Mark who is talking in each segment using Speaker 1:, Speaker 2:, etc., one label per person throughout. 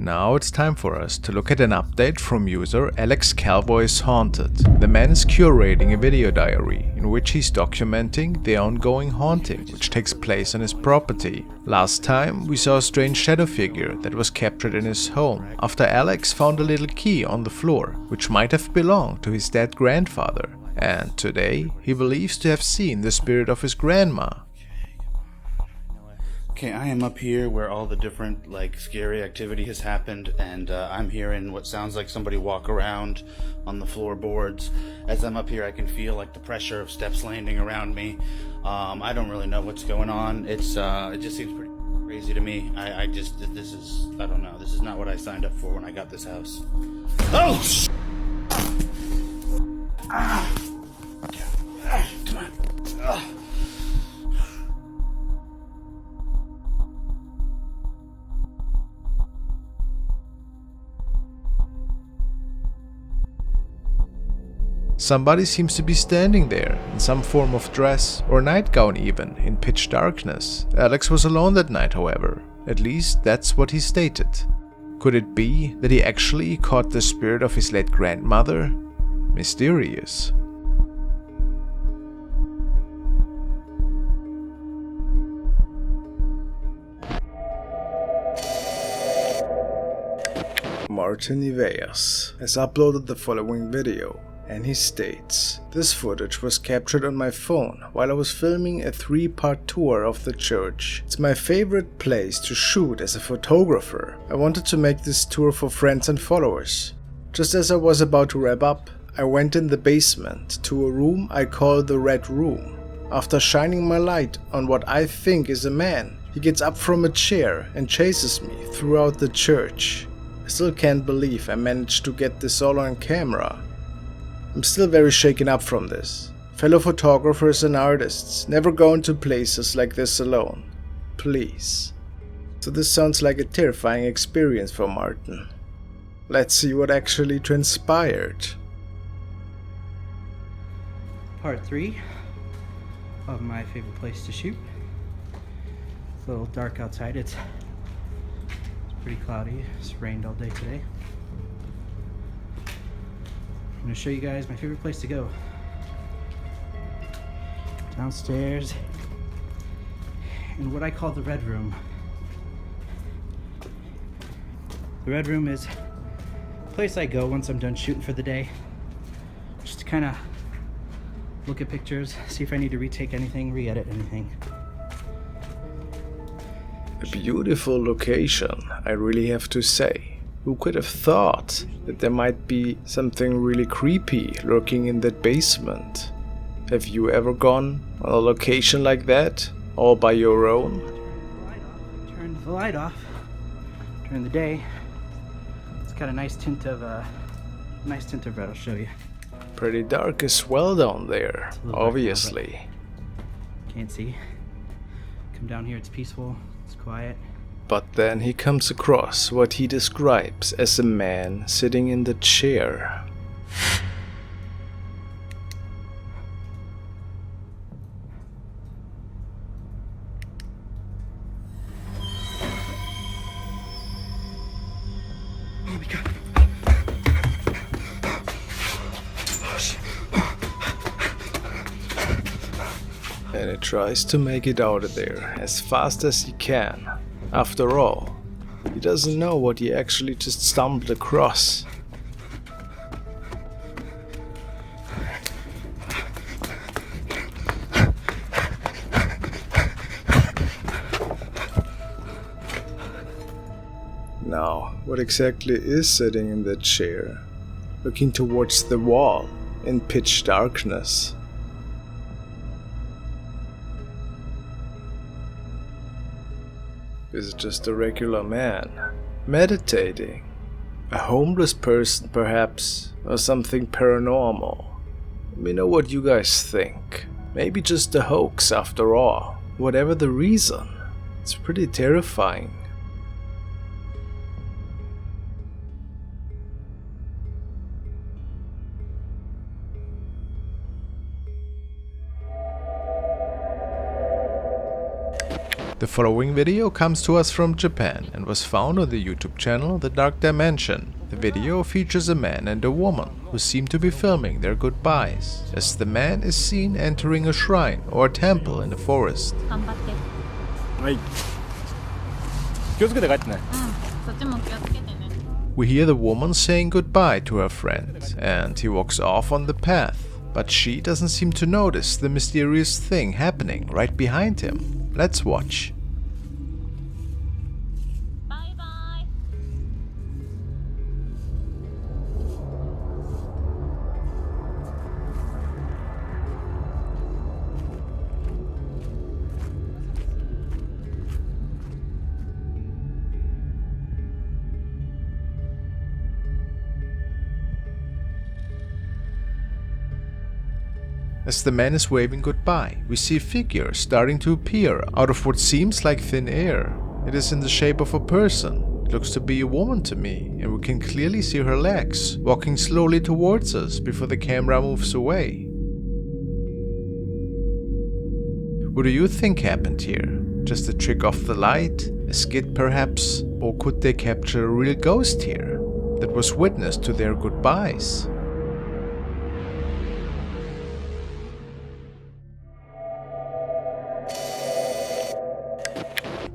Speaker 1: Now it's time for us to look at an update from user Alex Cowboy is Haunted. The man is curating a video diary in which he's documenting the ongoing haunting which takes place on his property. Last time we saw a strange shadow figure that was captured in his home after Alex found a little key on the floor which might have belonged to his dead grandfather. And today he believes to have seen the spirit of his grandma.
Speaker 2: Okay, I am up here where all the different, scary activity has happened, and I'm hearing what sounds like somebody walk around on the floorboards. As I'm up here, I can feel, the pressure of steps landing around me. I don't really know what's going on. It just seems pretty crazy to me. I don't know. This is not what I signed up for when I got this house. Oh, come on.
Speaker 1: Somebody seems to be standing there, in some form of dress, or nightgown even, in pitch darkness. Alex was alone that night, however. At least that's what he stated. Could it be that he actually caught the spirit of his late grandmother? Mysterious. Martin Iveas has uploaded the following video. And he states, "This footage was captured on my phone while I was filming a 3-part tour of the church. It's my favorite place to shoot as a photographer. I wanted to make this tour for friends and followers. Just as I was about to wrap up, I went in the basement to a room I call the Red Room. After shining my light on what I think is a man, he gets up from a chair and chases me throughout the church. I still can't believe I managed to get this all on camera. I'm still very shaken up from this. Fellow photographers and artists, never go into places like this alone. Please." So this sounds like a terrifying experience for Martin. Let's see what actually transpired.
Speaker 3: Part 3 of my favorite place to shoot. It's a little dark outside. It's pretty cloudy. It's rained all day today. I'm going to show you guys my favorite place to go. Downstairs in what I call the Red Room. The Red Room is a place I go once I'm done shooting for the day. Just to kind of look at pictures, see if I need to retake anything, re-edit anything.
Speaker 1: A beautiful location, I really have to say. Who could have thought that there might be something really creepy lurking in that basement? Have you ever gone on a location like that, all by your own?
Speaker 3: Turn the light off during the day. It's got a nice tint of red. I'll show you.
Speaker 1: Pretty dark as well down there, obviously.
Speaker 3: Can't see. Come down here, it's peaceful, it's quiet.
Speaker 1: But then he comes across what he describes as a man sitting in the chair.
Speaker 3: Oh my God.
Speaker 1: And he tries to make it out of there as fast as he can. After all, he doesn't know what he actually just stumbled across. Now, what exactly is sitting in that chair, looking towards the wall in pitch darkness? Is it just a regular man, meditating? A homeless person perhaps, or something paranormal? Let me know what you guys think. Maybe just a hoax after all, whatever the reason. It's pretty terrifying. The following video comes to us from Japan and was found on the YouTube channel The Dark Dimension. The video features a man and a woman who seem to be filming their goodbyes, as the man is seen entering a shrine or a temple in the forest.
Speaker 4: 頑張って。
Speaker 5: はい。気をつけて帰ってね。
Speaker 4: そっちも気をつけてね。
Speaker 1: We hear the woman saying goodbye to her friend, and he walks off on the path, but she doesn't seem to notice the mysterious thing happening right behind him. Let's watch.
Speaker 4: バイバイ。
Speaker 1: As the man is waving goodbye, we see figures starting to appear out of what seems like thin air. It is in the shape of a person. It looks to be a woman to me, and we can clearly see her legs walking slowly towards us before the camera moves away. What do you think happened here? Just a trick of the light? A skit perhaps? Or could they capture a real ghost here that was witness to their goodbyes?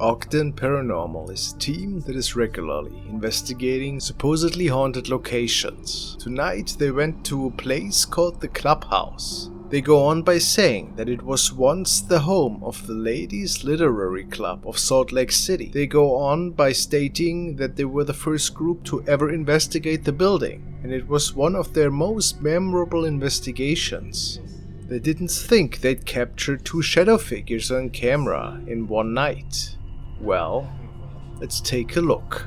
Speaker 1: Ogden Paranormal is a team that is regularly investigating supposedly haunted locations. Tonight they went to a place called the Clubhouse. They go on by saying that it was once the home of the Ladies Literary Club of Salt Lake City. They go on by stating that they were the first group to ever investigate the building, and it was one of their most memorable investigations. They didn't think they'd capture two shadow figures on camera in one night. Well, let's take a look.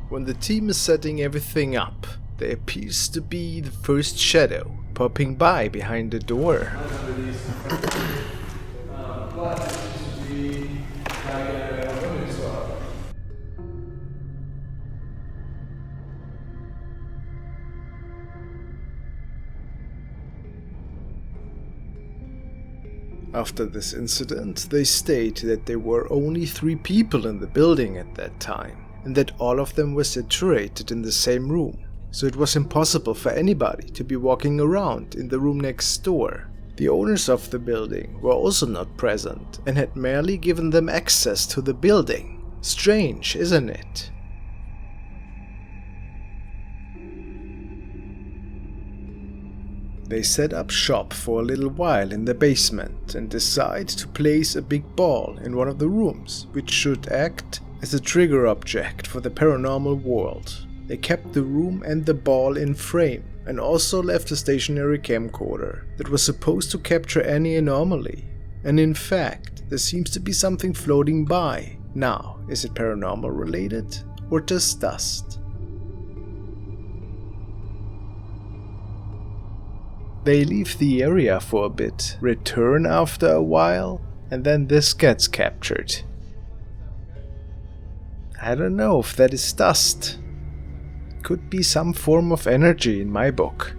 Speaker 1: When the team is setting everything up, there appears to be the first shadow popping by behind the door. After this incident, they state that there were only 3 people in the building at that time, and that all of them were situated in the same room, so it was impossible for anybody to be walking around in the room next door. The owners of the building were also not present and had merely given them access to the building. Strange, isn't it? They set up shop for a little while in the basement and decide to place a big ball in one of the rooms, which should act as a trigger object for the paranormal world. They kept the room and the ball in frame and also left a stationary camcorder that was supposed to capture any anomaly. And in fact, there seems to be something floating by. Now, is it paranormal related or just dust? They leave the area for a bit, return after a while, and then this gets captured. I don't know if that is dust. Could be some form of energy in my book.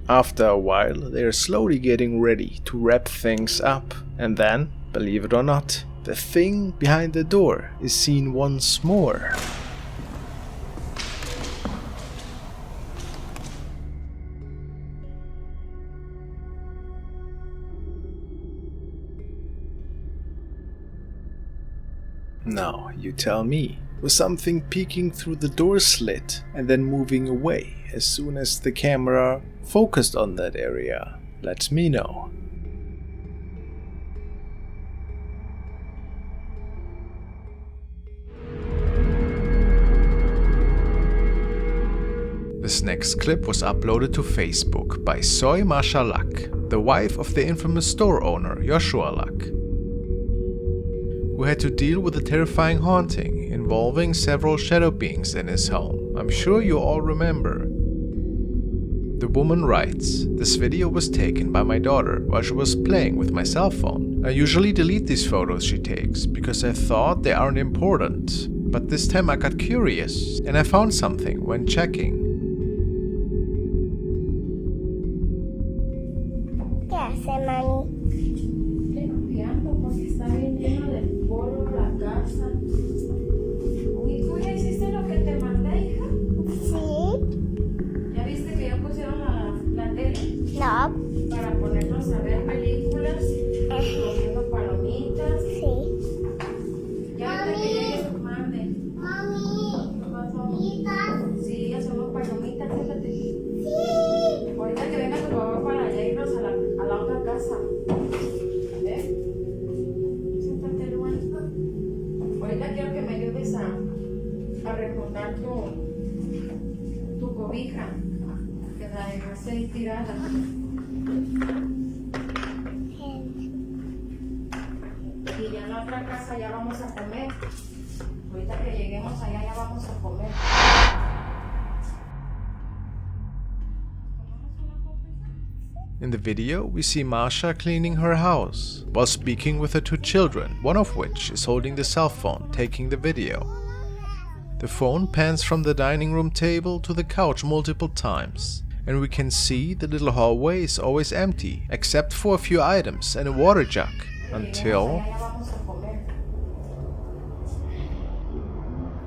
Speaker 1: After a while, they are slowly getting ready to wrap things up, and then, believe it or not, the thing behind the door is seen once more. Now, you tell me, was something peeking through the door slit and then moving away as soon as the camera focused on that area? Let me know. This next clip was uploaded to Facebook by Soy Masha Luck, the wife of the infamous store owner Joshua Luck, who had to deal with a terrifying haunting involving several shadow beings in his home. I'm sure you all remember. The woman writes, "This video was taken by my daughter while she was playing with my cell phone. I usually delete these photos she takes because I thought they aren't important, but this time I got curious and I found something when checking."
Speaker 6: ¿Qué hace, mami? 6 tiradas. Y ya en la otra casa ya vamos a comer. Ahorita que lleguemos allá ya vamos a comer.
Speaker 1: In the video, we see Masha cleaning her house while speaking with her 2 children, one of which is holding the cell phone, taking the video. The phone pans from the dining room table to the couch multiple times, and we can see the little hallway is always empty, except for a few items and a water jug, until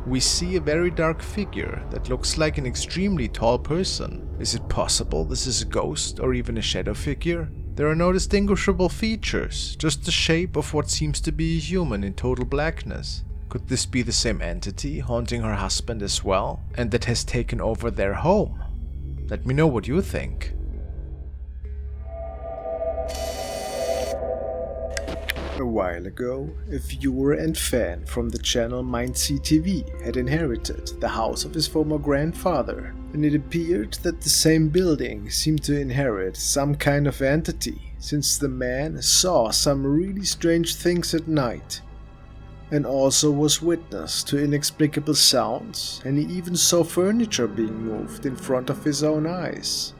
Speaker 1: we see a very dark figure that looks like an extremely tall person. Is it possible this is a ghost or even a shadow figure? There are no distinguishable features, just the shape of what seems to be a human in total blackness. Could this be the same entity haunting her husband as well, and that has taken over their home? Let me know what you think. A while ago, a viewer and fan from the channel FrostmareTV had inherited the house of his former grandfather, and it appeared that the same building seemed to inherit some kind of entity, since the man saw some really strange things at night, and also was witness to inexplicable sounds, and he even saw furniture being moved in front of his own eyes.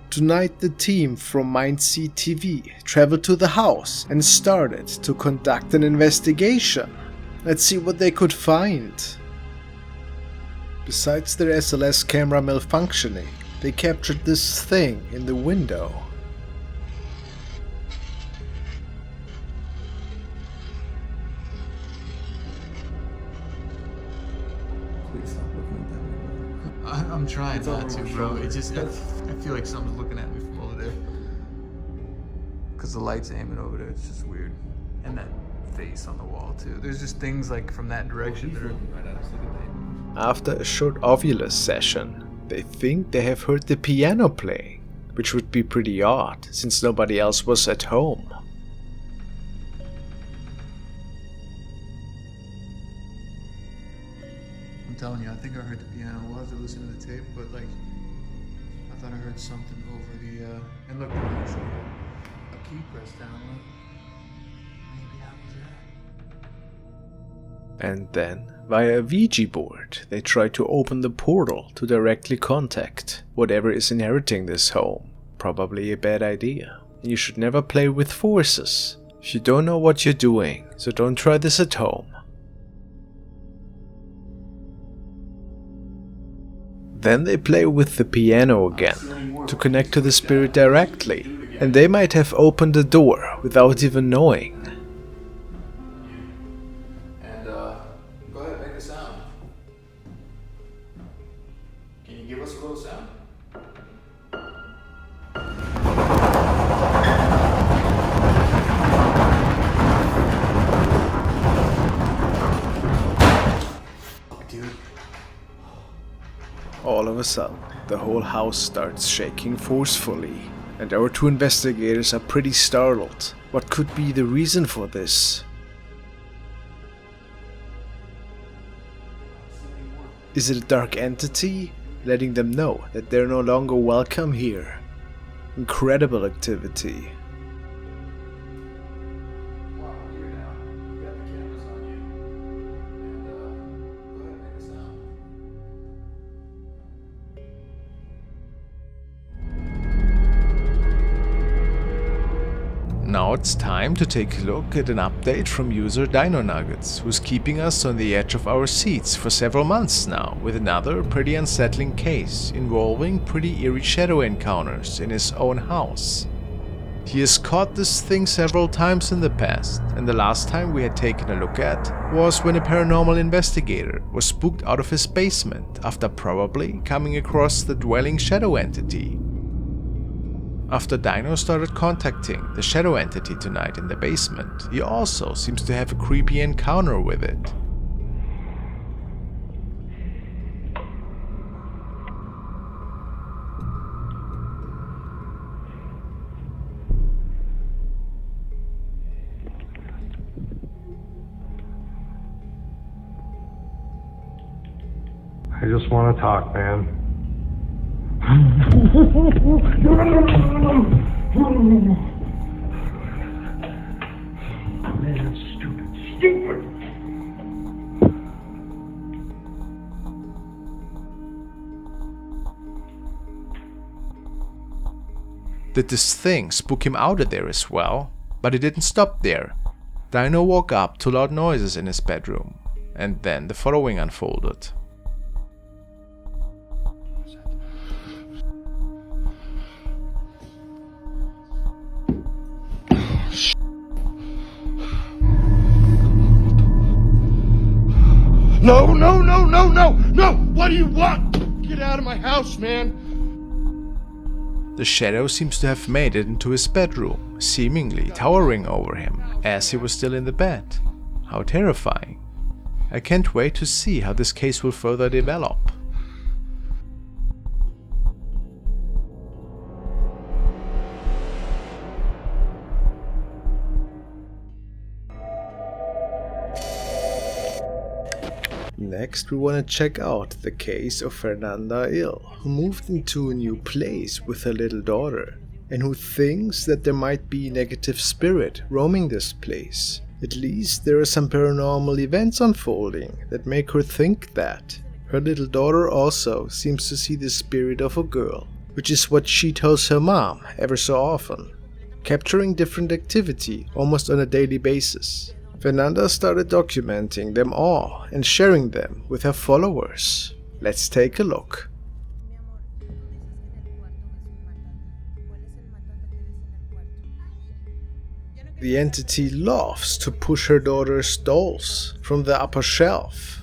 Speaker 1: Tonight the team from FrostmareTV traveled to the house and started to conduct an investigation. Let's see what they could find. Besides their SLS camera malfunctioning, they captured this thing in the window.
Speaker 7: Please stop looking at that window. I'm trying not to, bro. It just, I feel like someone's looking at me from over there. Because the light's aiming over there, it's just weird. And that face on the wall, too. There's just things like from that direction that are right at us. Look at that.
Speaker 1: After a short Ovilus session, they think they have heard the piano playing, which would be pretty odd since nobody else was at home.
Speaker 7: I'm telling you, I think I heard the piano. We'll have to listen to the tape, but like, I thought I heard something over the, and look, there's actually a key pressed down, look. Maybe that was it.
Speaker 1: And then, via a Ouija board, they try to open the portal to directly contact whatever is inheriting this home. Probably a bad idea. You should never play with forces. If you don't know what you're doing, so don't try this at home. Then they play with the piano again, to connect to the spirit directly, and they might have opened the door without even knowing.
Speaker 7: And, go ahead, make a sound. Can you give us a little sound? Dude.
Speaker 1: All of a sudden, the whole house starts shaking forcefully, and our 2 investigators are pretty startled. What could be the reason for this? Is it a dark entity, letting them know that they're no longer welcome here? Incredible activity.
Speaker 7: Wow, you're down. You got the cameras on you. And, go ahead, make a sound.
Speaker 1: Now it's time to take a look at an update from user DINO'S, who's keeping us on the edge of our seats for several months now with another pretty unsettling case involving pretty eerie shadow encounters in his own house. He has caught this thing several times in the past, and the last time we had taken a look at was when a paranormal investigator was spooked out of his basement after probably coming across the dwelling shadow entity. After Dino started contacting the shadow entity tonight in the basement, he also seems to have a creepy encounter with it.
Speaker 8: I just want to talk, man.
Speaker 1: Did this thing spook him out of there as well? But it didn't stop there. Dino woke up to loud noises in his bedroom, and then the following unfolded.
Speaker 8: No, no, no, no, no, no! What do you want? Get out of my house, man!
Speaker 1: The shadow seems to have made it into his bedroom, seemingly towering over him as he was still in the bed. How terrifying. I can't wait to see how this case will further develop. Next, we want to check out the case of Fernanda Ill, who moved into a new place with her little daughter, and who thinks that there might be negative spirit roaming this place. At least there are some paranormal events unfolding that make her think that. Her little daughter also seems to see the spirit of a girl, which is what she tells her mom ever so often, capturing different activity almost on a daily basis. Fernanda started documenting them all and sharing them with her followers. Let's take a look. The entity loves to push her daughter's dolls from the upper shelf.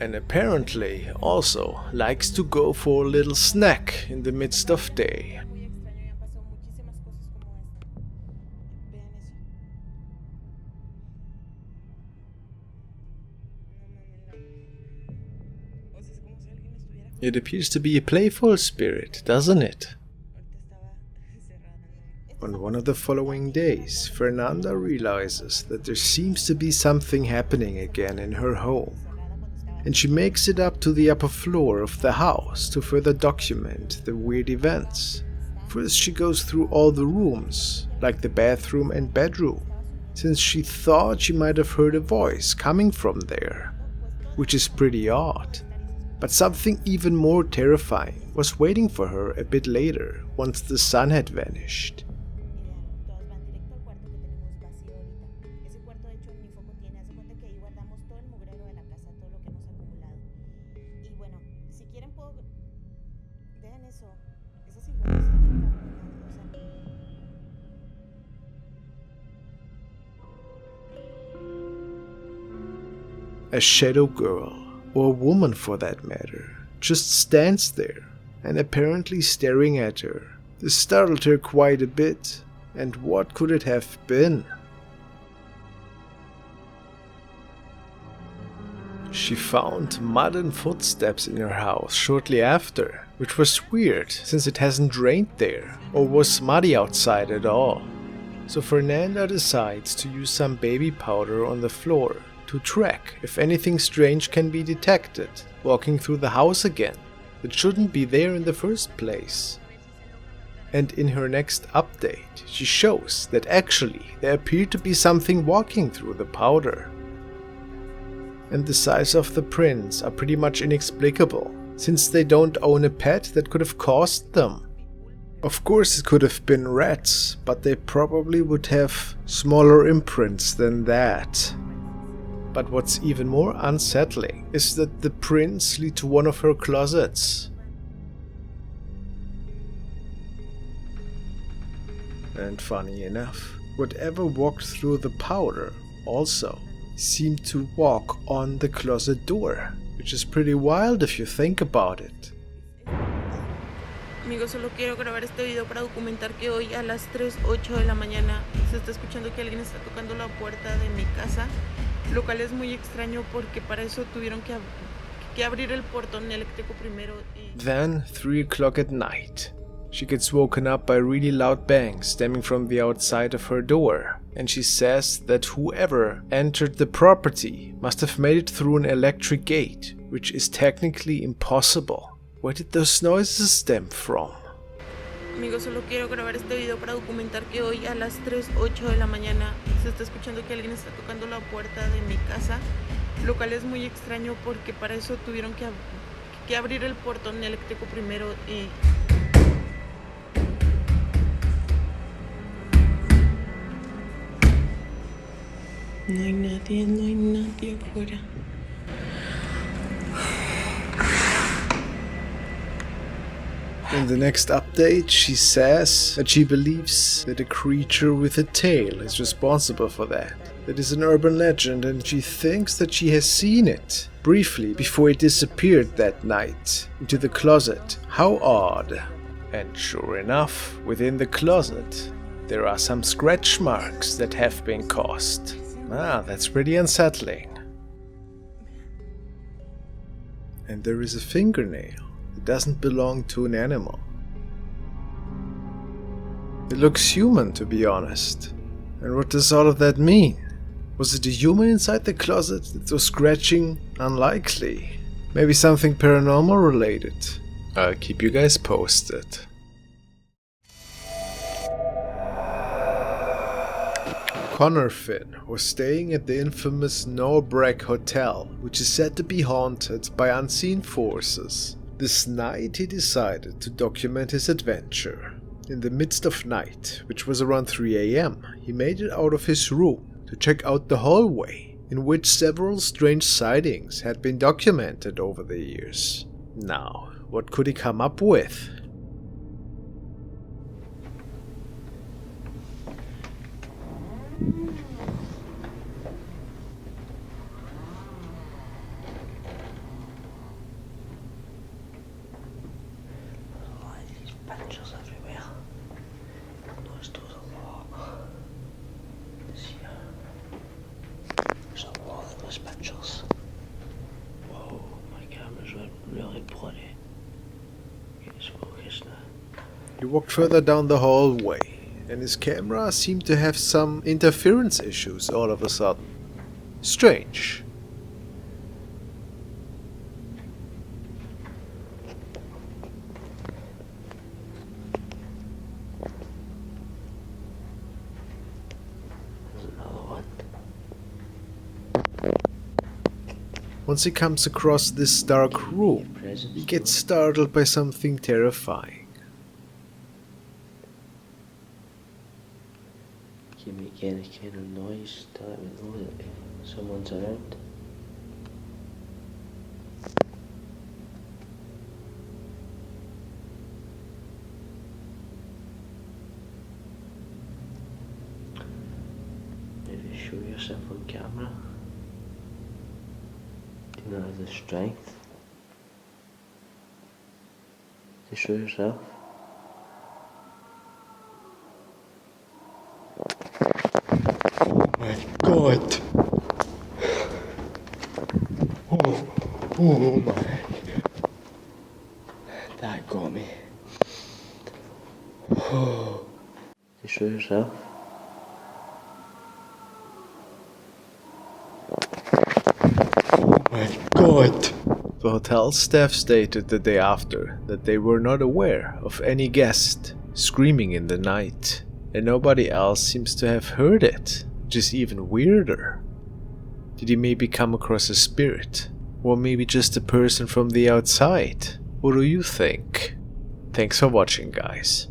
Speaker 1: And apparently also likes to go for a little snack in the midst of day. It appears to be a playful spirit, doesn't it? On one of the following days, Fernanda realizes that there seems to be something happening again in her home, and she makes it up to the upper floor of the house to further document the weird events. First, she goes through all the rooms, like the bathroom and bedroom, since she thought she might have heard a voice coming from there, which is pretty odd. But something even more terrifying was waiting for her a bit later, once the sun had vanished. A shadow girl, or a woman for that matter, just stands there and apparently staring at her. This startled her quite a bit, and what could it have been? She found mud and footsteps in her house shortly after, which was weird since it hasn't rained there or was muddy outside at all. So Fernanda decides to use some baby powder on the floor to track if anything strange can be detected walking through the house again that shouldn't be there in the first place. And in her next update, she shows that actually there appeared to be something walking through the powder. And the size of the prints are pretty much inexplicable, since they don't own a pet that could have caused them. Of course it could have been rats, but they probably would have smaller imprints than that. But what's even more unsettling is that the prints lead to one of her closets. And funny enough, whatever walked through the powder also seemed to walk on the closet door, which is pretty wild if you think about it.
Speaker 9: Amigos, solo quiero grabar este video para documentar que hoy a las 3:08 de la mañana se está escuchando que alguien está tocando la puerta de mi casa, lo cual es muy extraño porque para eso tuvieron que abrir el portón eléctrico primero.
Speaker 1: Then, 3 o'clock at night, she gets woken up by really loud bangs stemming from the outside of her door. and she says that whoever entered the property must have made it through an electric gate, which is technically impossible. Where did those noises stem from?
Speaker 9: Amigos, solo quiero grabar este video para documentar que hoy a las 3:08 de la mañana se está escuchando que alguien está tocando la puerta de mi casa, lo cual es muy extraño porque para eso tuvieron que abrir el portón eléctrico primero y... No hay nadie afuera.
Speaker 1: In the next update, she says that she believes that a creature with a tail is responsible for that. That is an urban legend, and she thinks that she has seen it briefly before it disappeared that night into the closet. How odd. And sure enough, within the closet, there are some scratch marks that have been caused. Ah, that's pretty unsettling. And there is a fingernail. It doesn't belong to an animal. It looks human, to be honest. And what does all of that mean? Was it a human inside the closet that was scratching? Unlikely. Maybe something paranormal related. I'll keep you guys posted. Connor Finn was staying at the infamous Norbreck Hotel, which is said to be haunted by unseen forces. This night he decided to document his adventure. In the midst of night, which was around 3 AM, he made it out of his room to check out the hallway, in which several strange sightings had been documented over the years. Now, what could he come up with? He walked further down the hallway, and his camera seemed to have some interference issues all of a sudden. Strange. Once he comes across this dark room, he gets startled by something terrifying.
Speaker 10: Can make any kind of noise to let me know that someone's around. Maybe show yourself on camera. Do you not have the strength to show yourself?
Speaker 8: My God! Oh my!
Speaker 10: That got me. To show yourself.
Speaker 8: My God!
Speaker 1: The hotel staff stated the day after that they were not aware of any guest screaming in the night, and nobody else seems to have heard it, which is even weirder. Did he maybe come across a spirit? Or maybe just a person from the outside? What do you think? Thanks for watching, guys.